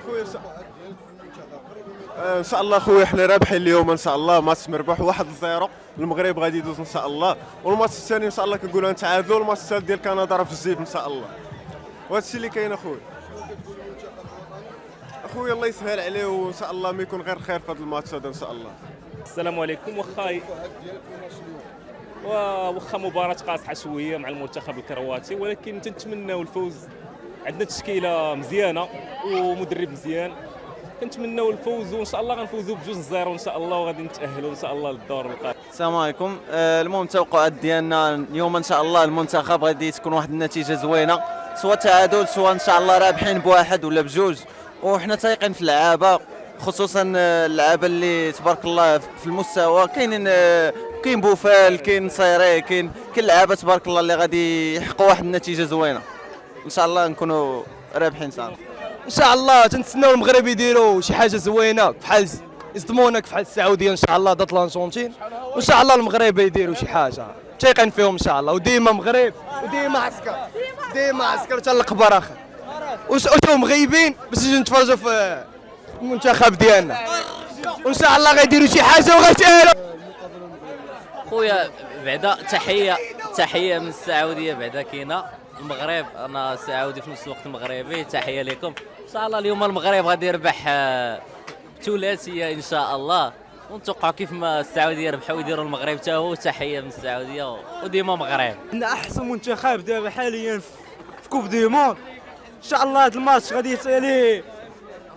خويا ان شاء الله خويا حنا رابحين اليوم ان شاء الله، ماتش مربوح 1-0. المغرب غادي يدوز ان شاء الله، والماتش الثاني ان شاء الله كنقولوا نتعادلوا، والماتش الثالث ديال كندا راه في الجيب ان شاء الله. وهذا الشيء اللي كاين اخويا. اخويا الله يسهل عليه وان شاء الله ما يكون غير خير في هذا الماتش هذا ان شاء الله. السلام عليكم. واخا مباراة قاصحة شوية مع المنتخب الكرواتي، ولكن تنتمناو الفوز. عندنا تشكيلة مزيانة ومدرب مزيان، كنتمناو الفوز وان شاء الله غنفوزوا ب2-0 ان شاء الله، وغادي نتأهلوا ان شاء الله للدور القادم. السلام عليكم. المهم التوقعات ديالنا اليوم ان شاء الله المنتخب غادي تكون واحد النتيجة زوينة، سواء تعادل سواء ان شاء الله رابحين ب1 ولا ب2، وحنا تايقين في اللعابة، خصوصا اللعابة اللي تبارك الله في المستوى. كاين بوفال، كاين نصيري، كاين لعابة تبارك الله اللي غادي يحققوا واحد النتيجة زوينة، ان شاء الله نكونوا رابحين ان شاء الله. ان شاء الله تنتسناو المغرب يديروا شي حاجه زوينه بحال يصدمونا بحال السعوديه ان شاء الله ضد الارجنتين، وان شاء الله المغرب يديروا شي حاجه تايقين فيهم ان شاء الله. وديما مغرب وديما عسكر، ديما عسكر حتى القبر اخر، وشو مغيبين باش نجي نتفرجوا في المنتخب ديالنا، وان شاء الله غيديروا شي حاجه وغيتاهلوا. خويا بعدا تحيه من السعوديه، بعدا كاينه المغرب، انا سعودي في نفس الوقت مغربي. تحيه لكم ان شاء الله. اليوم المغرب غادي يربح ثلاثيه ان شاء الله، ونتوقع كيف ما السعوديه يربحوا ويديروا المغرب حتى هو. تحيه من السعوديه وديما مغرب. عندنا احسن منتخب دابا حاليا في كوب دي موند. ان شاء الله هذا الماتش غادي يسالي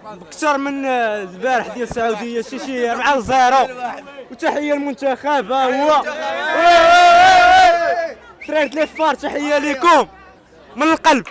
اكثر من البارح ديال السعوديه، شي 4-0. وتحيه المنتخب ها هو فريد لي فار، تحيه لكم من القلب.